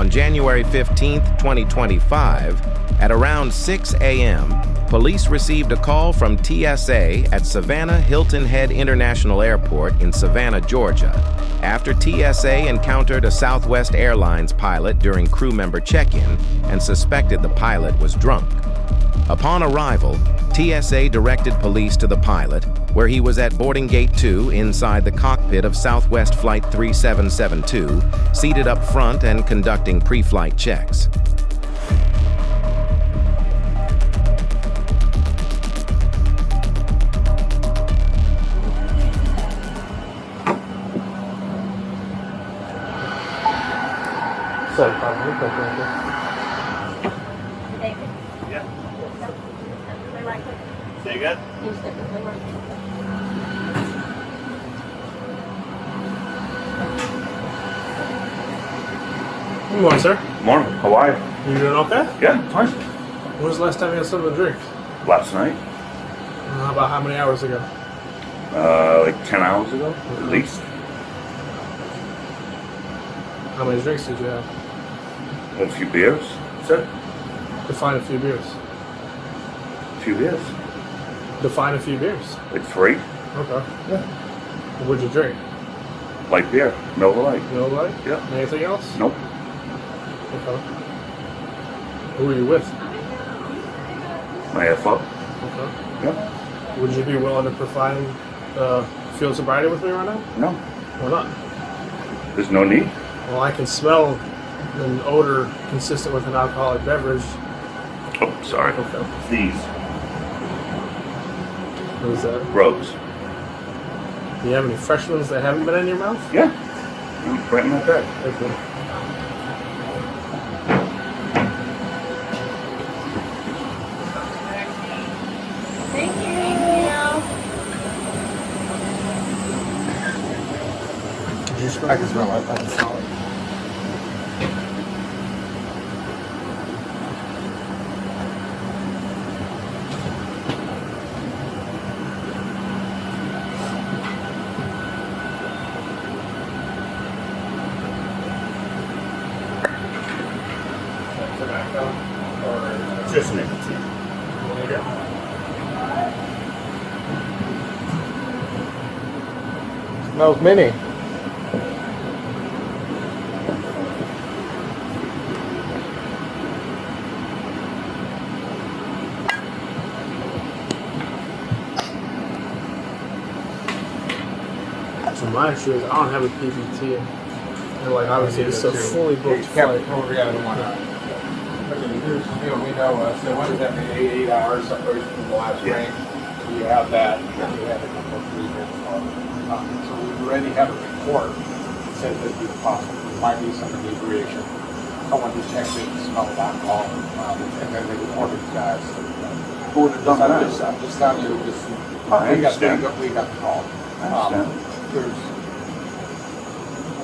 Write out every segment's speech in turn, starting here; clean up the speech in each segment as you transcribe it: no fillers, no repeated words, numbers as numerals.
On January 15, 2025, at around 6 a.m., police received a call from TSA at Savannah Hilton Head International Airport in Savannah, Georgia, after TSA encountered a Southwest Airlines pilot during crew member check-in and suspected the pilot was drunk. Upon arrival, TSA directed police to the pilot, where he was at boarding gate 2 inside the cockpit of Southwest Flight 3772, seated up front and conducting pre-flight checks. Yeah. Say again? Good morning, sir. Morning. How are you? You doing okay? Yeah, fine. When was the last time you had something to drink? Last night? About how many hours ago? Like 10 hours ago, at least. How many drinks did you have? Had a few beers. That's it. Define a few beers. A few beers. Define a few beers. Like 3. Okay. Yeah. What'd you drink? Light beer. Miller Lite. No light? Yeah. Anything else? Nope. Okay. Who were you with? My AFO. Okay. Yeah. Would you be willing to provide field sobriety with me right now? No. Why not? There's no need. Well, I can smell an odor consistent with an alcoholic beverage. Oh, sorry. Okay. These. What is that? Rose. Do you have any fresh ones that haven't been in your mouth? Yeah. Right in my bag. Okay. Thank you. I can smell it. I can smell it. Just nicotine. Smells mini. So my issue is I don't have a PBT. And like obviously it's a fully booked flight. Here's, we know, so what does that mean, 8 hours separated from the last range? So you have that, and then you have a couple of 3 minutes. So we already have a report that says that it's possible, there might be some inebriation. Someone just checked it and smelled alcohol, and then they reported the guys. Who would have done that? I'm just telling you, I we got understand. the call. I understand.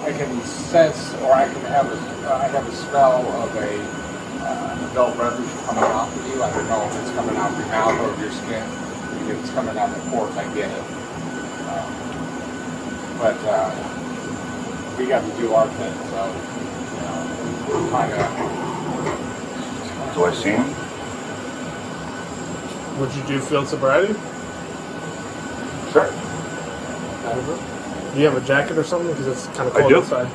I can sense, or I have a smell of an adult beverage coming off of you. I don't know if it's coming out of your mouth or your skin. If it's coming out of the pores, I get it. But we got to do our thing, so we're kind of. Do I see him? Would you do field sobriety? Sure. Do you have a jacket or something? Because it's kind of cold I do. outside.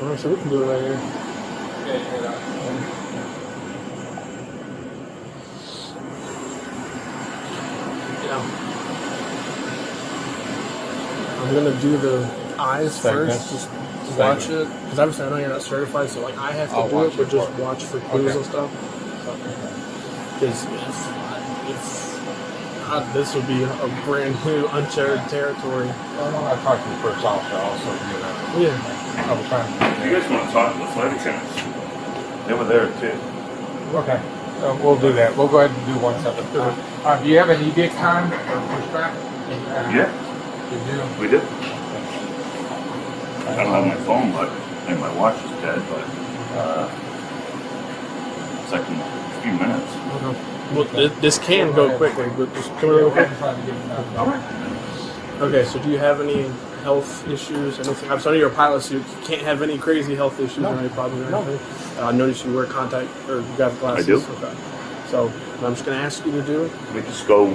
Alright, so we can do it right here. I'm gonna do the eyes first. Just watch it, because obviously I know you're not certified, so like I have to do it, but just watch for clues and stuff. Because if this would be a brand new uncharted territory. I talked to the first officer also. Yeah. I was trying to. You guys want to talk to the flight attendants? They were there too. Okay, we'll do that. We'll go ahead and do one separate. Do you have an edict time or pushback? Yeah. You do? We did. I don't have my phone, but and my watch is dead, but second few minutes. Okay. Well, this can go quickly, but just come real quick. All right. Okay, so do you have any health issues? Anything? I'm sorry, you're a pilot, so you can't have any crazy health issues or any problems or anything. I noticed you wear contact or you got glasses. I do. Okay. So what I'm just going to ask you to do. Can we just go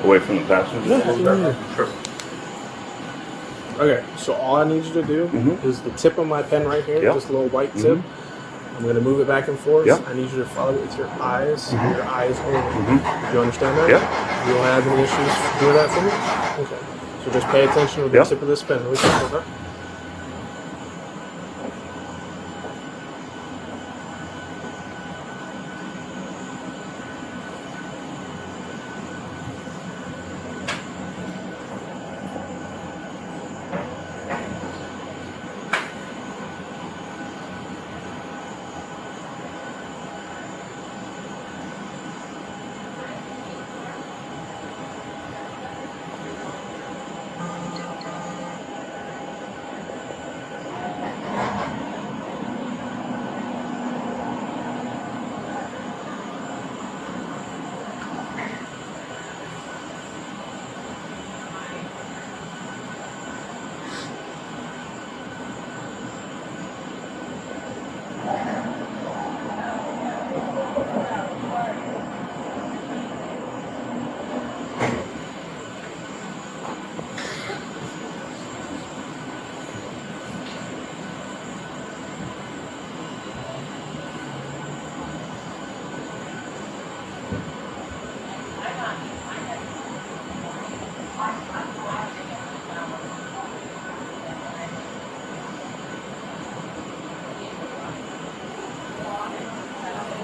away from the passenger? Yeah. Sure. Okay, so all I need you to do is the tip of my pen right here, Yep. this little white tip. I'm going to move it back and forth. Yep. I need you to follow it with your eyes, and your eyes only. You understand that? Yep. You don't have any issues doing that for me? Okay. So just pay attention to the Yep. tip of this pen. Really quick, okay?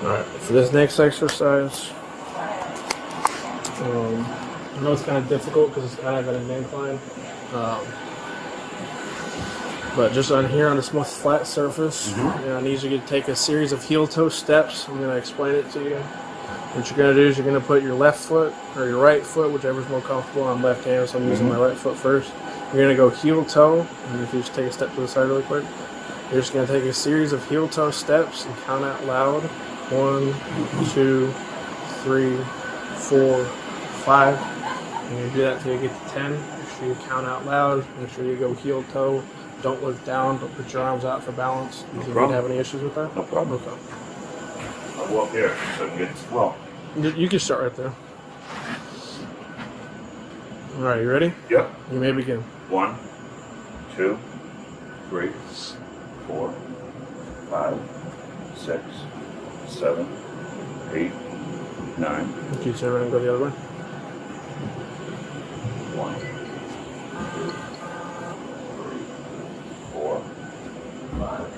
Alright, for this next exercise, I know it's kind of difficult because it's kind of at an incline, but just on here on this more flat surface, I need you to take a series of heel-toe steps. I'm going to explain it to you. What you're going to do is you're going to put your left foot or your right foot, whichever's more comfortable. I'm left-handed, so I'm using my right foot first. You're going to go heel-toe, and if you just take a step to the side really quick, you're just going to take a series of heel-toe steps and count out loud. 1, 2, 3, 4, 5. And you do that until you get to 10. Make sure you count out loud. Make sure you go heel toe. Don't look down. Don't put your arms out for balance. Do you think you'd have any issues with that? No problem. Okay. I'll walk here so I can get well. You can start right there. All right, you ready? Yep. You may begin. 1, 2, 3, 4, 5, 6, 7, 8, 9. Can you turn around and go the other way? 1, 2, 3, 4, 5,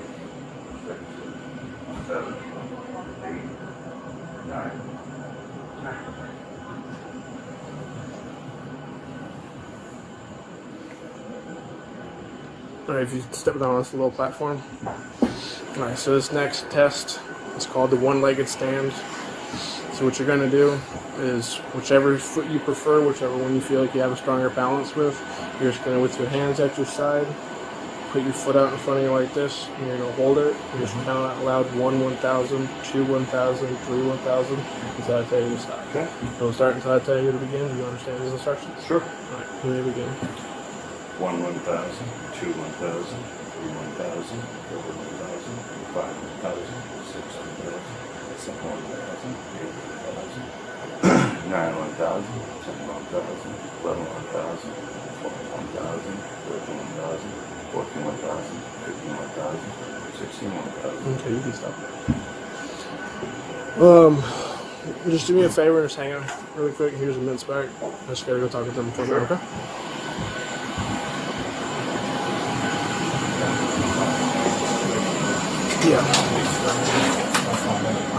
6, 7, 8, 9, 10. Alright, if you step down on this little platform. Alright, so this next test is called the one-legged stand. So what you're going to do is whichever foot you prefer, whichever one you feel like you have a stronger balance with, you're just going to, with your hands at your side, put your foot out in front of you like this, and you're going to hold it. You're just count out loud 1, 1,000, 2, 1,000, 3, 1,000, until I tell you to stop. Okay. Don't start until I tell you to begin. Do you understand these instructions? Sure. Alright, you may begin. 1, 1,000, 2, 1,000, 3, 1,000, 4, 1,000, 5, 1,000, 6, 1,000, 7, 1,000, 8, 1,000, 9, 1,000, 10, 1,000, 11, 1,000, 12, 1,000, 13, 1,000, 14, 1,000, 15, 1,000, 16, 1,000. Okay, you can stop. Just do me a favor and just hang out really quick. Here's a mince back. I just gotta go talk with them for a minute, okay? Yeah.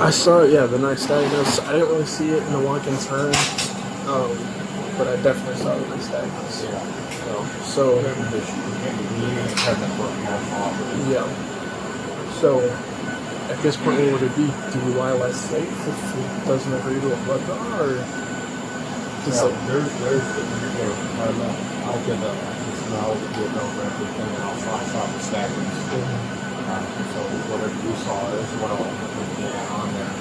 I saw it, yeah, the nice diagnosis. I didn't really see it in the walk-in turn, but I definitely saw the nice diagnosis. So, yeah. So, at this point, what would it be? DUI less safe if it doesn't agree to a blood draw, or? I'll get the everything and I'll flash off the stackers. So whatever you saw is what I'll put on there.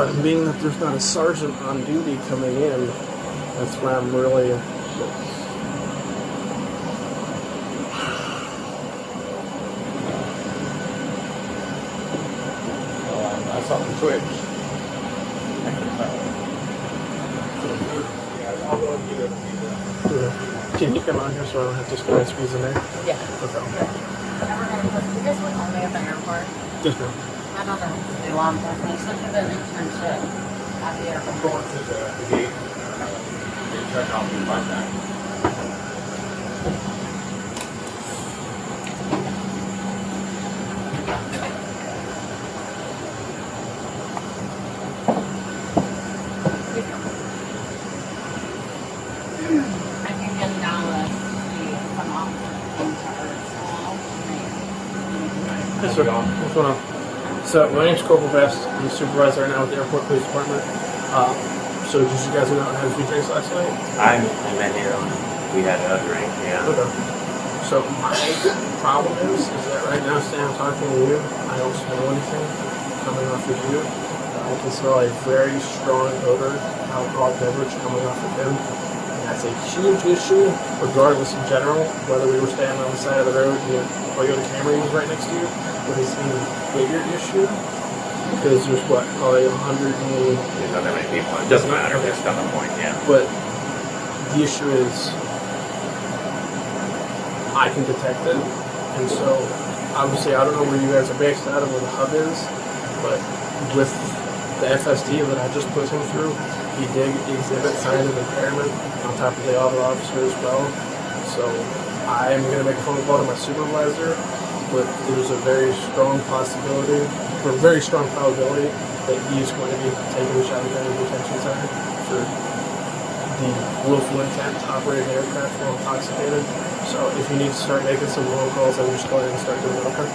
But being that there's not a sergeant on duty coming in, that's where I'm really. That's on the Twitch. Yeah, I'll go and get it. Can you come out here so I don't have to squeeze in there? Yeah. Okay. And we're gonna put, you guys went only at the airport. Just now. I don't know what to do. He's looking for an internship at the I'm airport. going to the gate. They check out me by that. I can get Dallas to come off into Earth. Yes, sir. What's going on? So, my name's Corporal Vest. I'm the supervisor right now with the Airport Police Department. So, did you guys go out and have a few drinks last night? I met here. We had a drink, yeah. Okay. So, my problem is that right now, Sam, I'm talking to you. I don't smell anything coming off of you. I can smell a very strong odor, alcohol beverage coming off of him. And that's a huge issue, regardless in general, whether we were standing on the side of the road and the Toyota Camry was right next to you. But it's an even bigger issue because there's what, probably 100 and... There's not that many people. It doesn't matter. That's not the point, yeah. But the issue is I can detect it. And so, obviously, I don't know where you guys are based out of, where the hub is, but with the FST that I just put him through, he did exhibit signs of impairment on top of the other officer as well. So, I'm going to make a phone call to my supervisor, but there's a very strong possibility, or a very strong probability, that he's going to be taking the Chicago Midway Detention Center for the willful intent to operate an aircraft while intoxicated. So if you need to start making some phone calls, then just go ahead and start doing it, okay?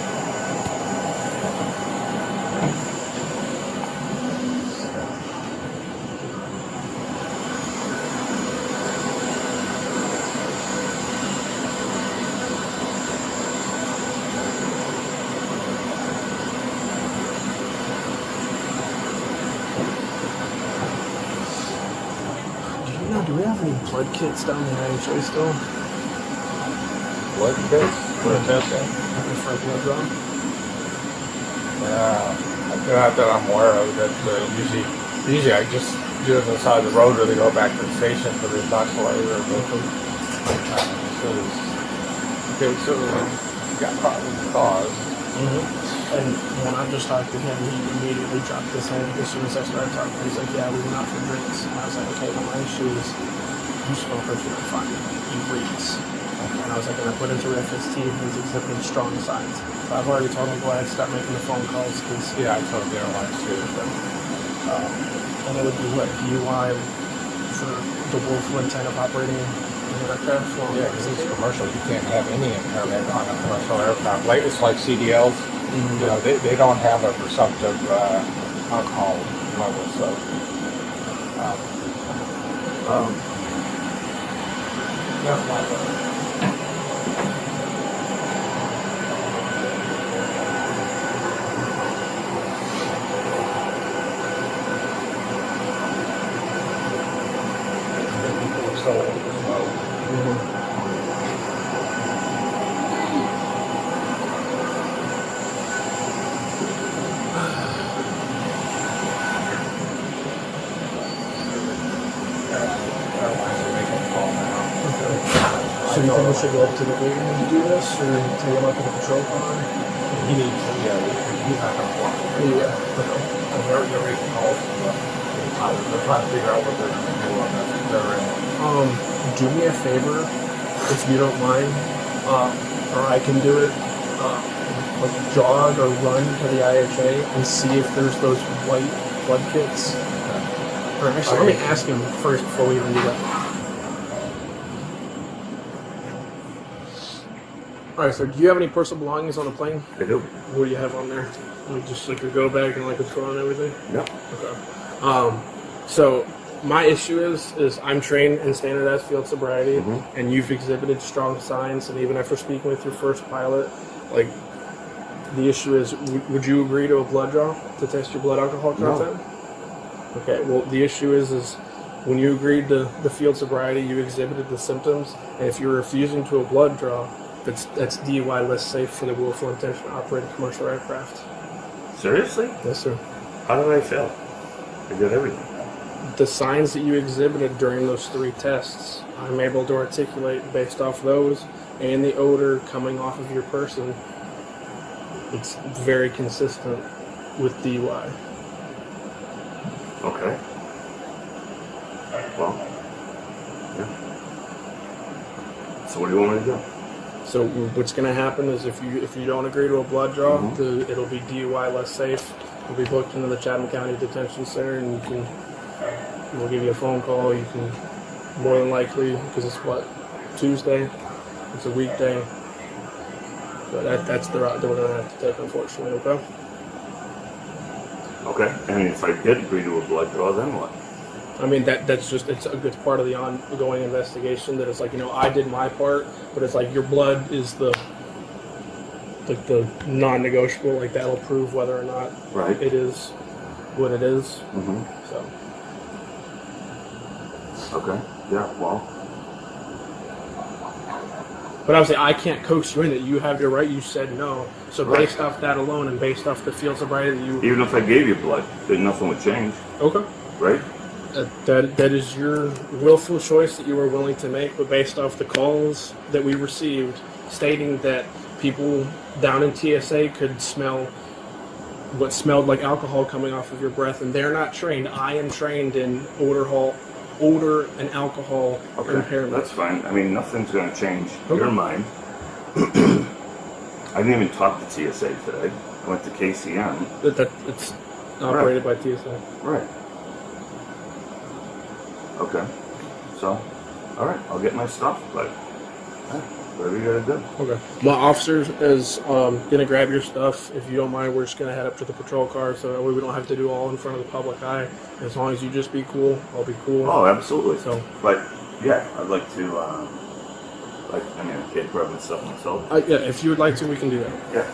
Do we have any blood kits down the IHA still? Blood test? Blood testing? For blood draw? Not that I'm aware of. That usually I just do it on the side of the road, or they go back to the station for the oscillator. So he got caught with the cause. And when I just talked to him, he immediately dropped his hand as soon as I started talking. He's like, yeah, we went out for drinks. And I was like, okay, well, my issue is you smokers are fine. He breathes. And I was like, and I put into FST, he's exhibiting strong signs. So I've already told him to go ahead and start making the phone calls. Cause, Yeah, I told the airlines too. and it would be what, DUI for the willful intent of operating an aircraft? Well, Yeah, because it's commercial. You can't have any impairment on a commercial aircraft. Like, it's like CDLs. You know, they don't have a presumptive alcohol level, so. Nothing like that. So you think we should go up to the gate and do this, or take him up to the patrol car? He needs to, he's not going to walk. Yeah. And they're making calls. They're trying to figure out what they're going to do on that. They're in. Do me a favor, if you don't mind, or I can do it, like jog or run to the IHA and see if there's those white blood kits. Or actually, let me ask him first before we even do that. Alright, so do you have any personal belongings on the plane? I do. What do you have on there? Like just like your go bag and like a phone and everything? No. Okay. So my issue is I'm trained in standardized field sobriety, and you've exhibited strong signs, and even after speaking with your first pilot, like the issue is, would you agree to a blood draw to test your blood alcohol content? Okay, well, the issue is when you agreed to the field sobriety, you exhibited the symptoms, and if you're refusing to a blood draw, that's DUI less safe for the willful intention to operate a commercial aircraft. Seriously? Yes, sir. How did I fail? I did everything. The signs that you exhibited during those 3 tests, I'm able to articulate based off those and the odor coming off of your person. It's very consistent with DUI. Okay. Well, yeah. So what do you want me to do? So what's going to happen is if you don't agree to a blood draw, it'll be DUI less safe. You'll be booked into the Chatham County Detention Center, and we'll give you a phone call. You can more than likely, because it's Tuesday. It's a weekday. But that's the route that we're going to have to take, unfortunately. Okay. Okay. And if I did agree to a blood draw, then what? I mean, it's a good part of the ongoing investigation. That it's like, I did my part, but it's like your blood is the non-negotiable. Like that'll prove whether or not it is what it is. Mm-hmm. So. Okay. Yeah. Well. But obviously, I can't coax you in it. You have your right. You said no. So based off that alone, and based off the field sobriety that you, Even if I gave you blood, then nothing would change, okay. right? That is your willful choice that you were willing to make, but based off the calls that we received stating that people down in TSA could smell what smelled like alcohol coming off of your breath, and they're not trained. I am trained in odor and alcohol impairment. That's fine. I mean, nothing's going to change your mind. I didn't even talk to TSA today. I went to KCM. It's operated by TSA. Right. Okay. So, all right, I'll get my stuff, but whatever you gotta do. Okay. My officer is gonna grab your stuff. If you don't mind, we're just gonna head up to the patrol car, so that way we don't have to do all in front of the public eye. As long as you just be cool, I'll be cool. Oh, absolutely. So, but yeah, I'd like to. I can't grab my stuff myself. yeah, if you would like to, we can do that. Yeah.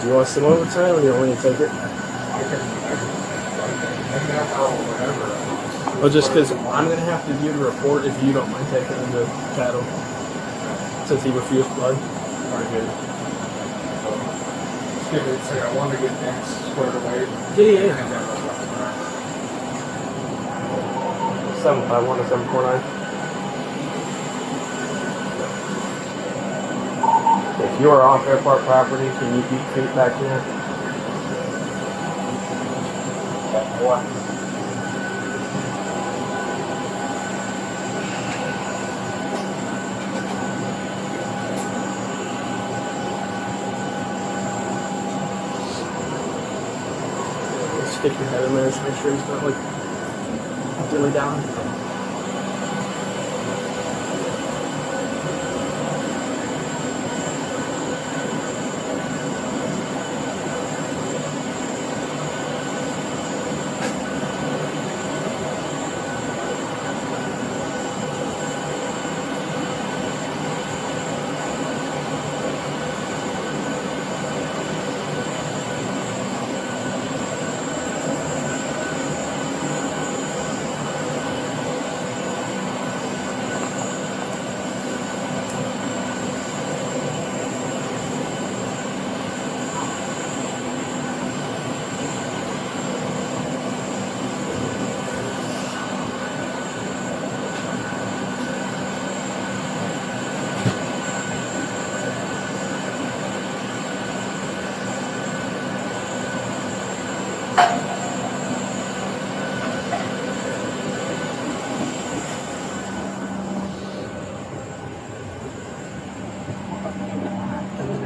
Do you want some overtime, or do you want me to take it? Well, just because I'm going to have to view the report if you don't mind taking it to cattle, since he refused blood. Very good. I want to get things squared away. Yeah. 751 to 749. If you are off airport property, can you keep feet back here? Stick your head in there, just make sure he's not like dilly down.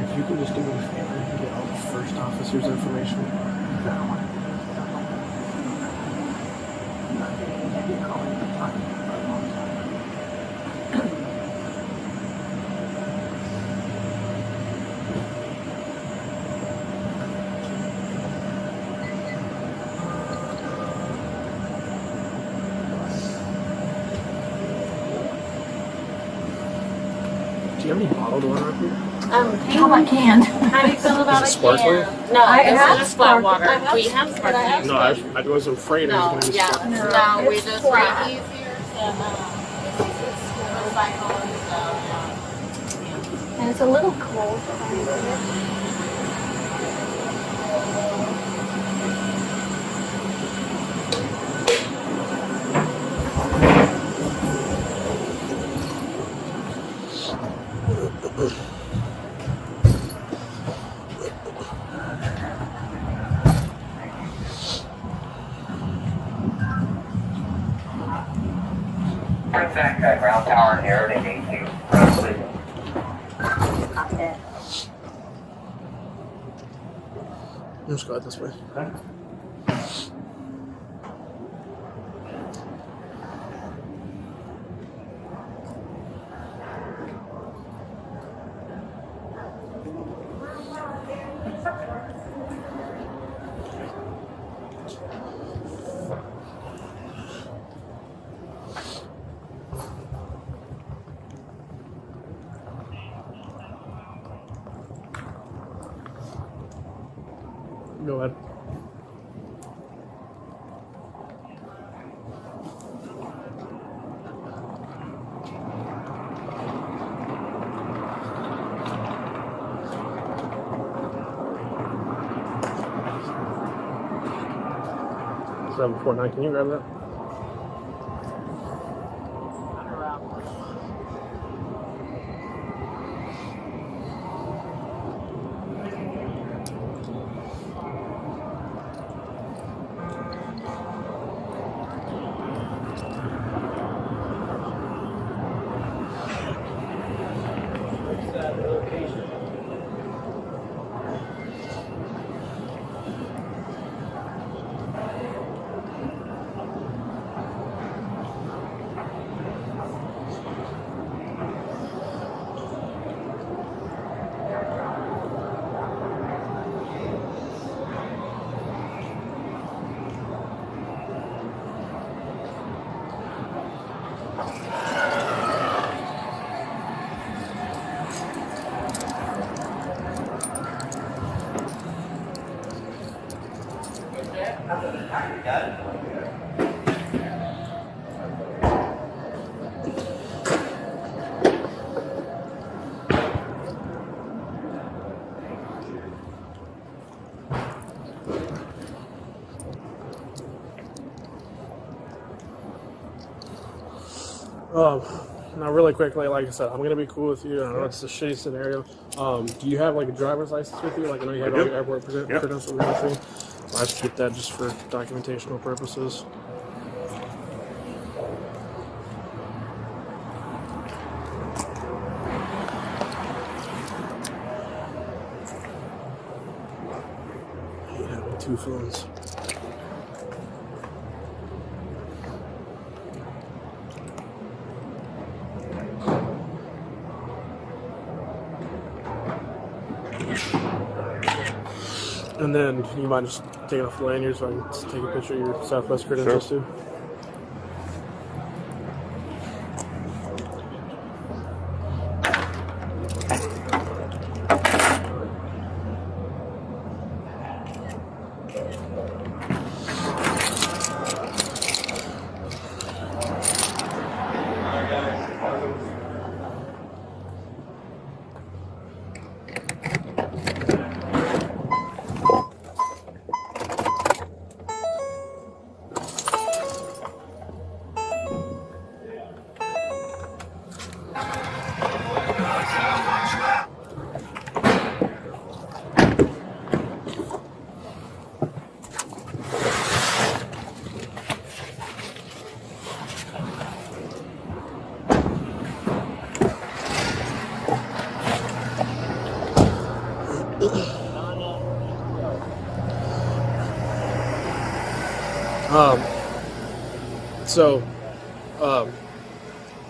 You can just do me a favor and get all the first officer's information. you have any bottled water up here? No, I can't. How do you feel about Is it sparkling? No, I this have is just flat sparkling. water. I have We have sparkling. No, I wasn't afraid it was No, going to be yeah, sparkling. no, we It's just flat. make easier to recycle and stuff. And it's a little cold. Contact at ground tower near the gate 2. Cockpit. Let's go out this way. Go ahead. Seven 49. Can you grab that? Now, really quickly, like I said, I'm gonna be cool with you. I know it's a shitty scenario. Do you have like a driver's license with you? Like I know you have all your airport credentials and everything. I have to keep that just for documentational purposes. I hate having two phones. And then you mind just taking off the lanyard so I can just take a picture of your Southwest credentials too?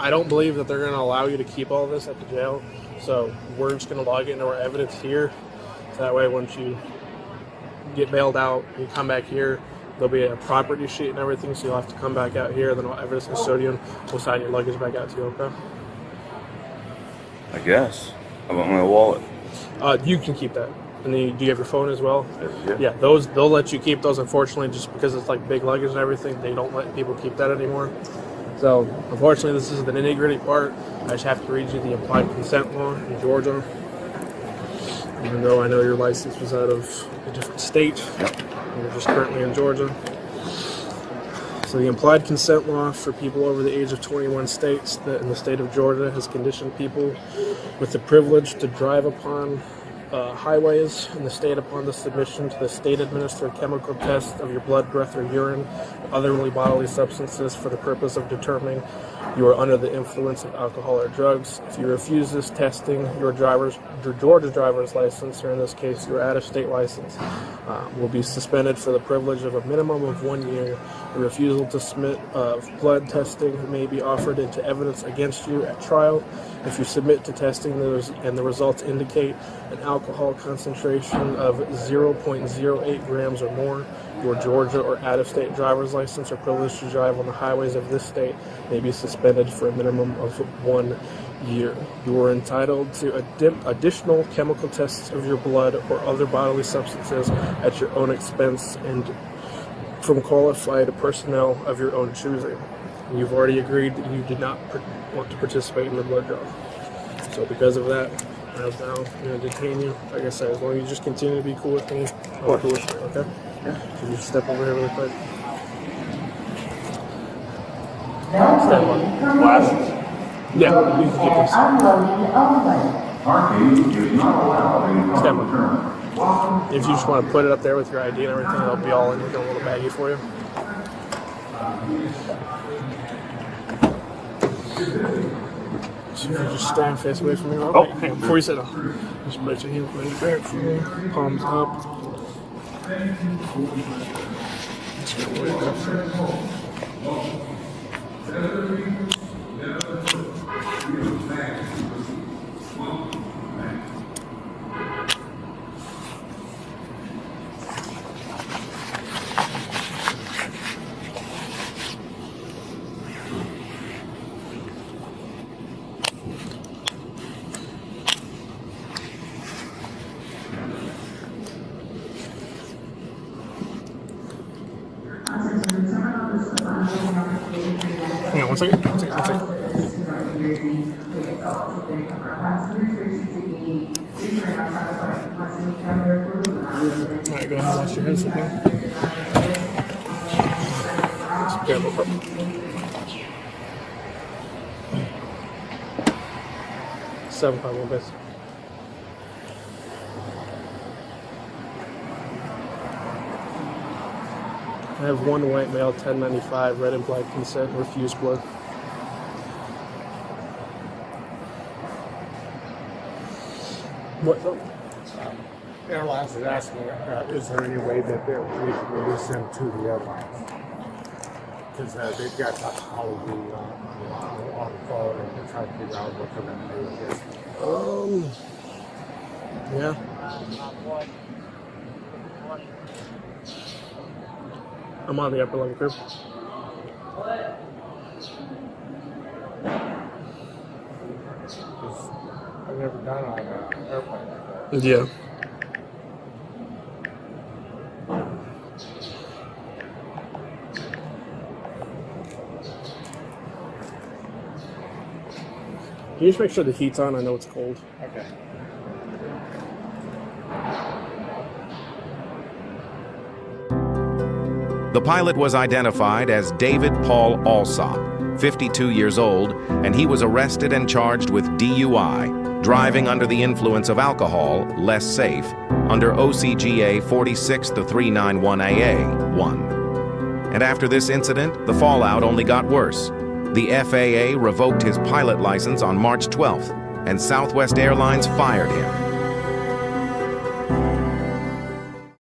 I don't believe that they're going to allow you to keep all this at the jail. So we're just going to log it into our evidence here. So that way, once you get bailed out, you come back here, there'll be a property sheet and everything. So you'll have to come back out here. Then our evidence custodian will sign your luggage back out to you. Okay. I guess. How about my wallet? You can keep that. And then do you have your phone as well? Yeah. Yeah, those they'll let you keep those. Unfortunately, just because it's like big luggage and everything, they don't let people keep that anymore. So unfortunately, this is the nitty-gritty part. I just have to read you the implied consent law in Georgia. Even though I know your license was out of a different state, you're just currently in Georgia. So the implied consent law for people over the age of 21 states that in the state of Georgia has conditioned people with the privilege to drive upon highways in the state upon the submission to the state-administered chemical test of your blood, breath, or urine, or other bodily substances for the purpose of determining you are under the influence of alcohol or drugs. If you refuse this testing, your Georgia driver's license, or in this case your out-of-state license, will be suspended for the privilege of a minimum of 1 year. The refusal to submit blood testing may be offered into evidence against you at trial. If you submit to testing and the results indicate an alcohol concentration of 0.08 grams or more, your Georgia or out-of-state driver's license or privilege to drive on the highways of this state may be suspended for a minimum of 1 year. You are entitled to additional chemical tests of your blood or other bodily substances at your own expense and from qualified personnel of your own choosing. You've already agreed that you did not want to participate in the blood draw. So because of that, I'm now going to detain you. Like I said, as long as you just continue to be cool with me, I'm cool with you, okay? Yeah. So you just step over here really quick. Stand by. Glasses? Yeah, you can keep this. Stand by. If you just want to put it up there with your ID and everything, it'll be all in a little baggie for you. So you just stand face away from me. Oh, wait, hang on, before you sit down. Just put your hands right back for me. Palms up. Just go right hang on, one second. Alright, go ahead and wash your hands again. Yeah, no problem. $7 best. I have one white male, 1095, red implied consent, refused blood. What? Airlines is asking, is there any way that we can release them to the airlines? Because they've got that holiday on the phone and they're trying to figure out what they're going to do with this. Yeah. I'm on the upper level group. I've never done on an airplane like that. Yeah. Can you just make sure the heat's on? I know it's cold. Okay. The pilot was identified as David Paul Allsop, 52 years old, and he was arrested and charged with DUI, driving under the influence of alcohol, less safe, under OCGA 46-391AA1. And after this incident, the fallout only got worse. The FAA revoked his pilot license on March 12th, and Southwest Airlines fired him.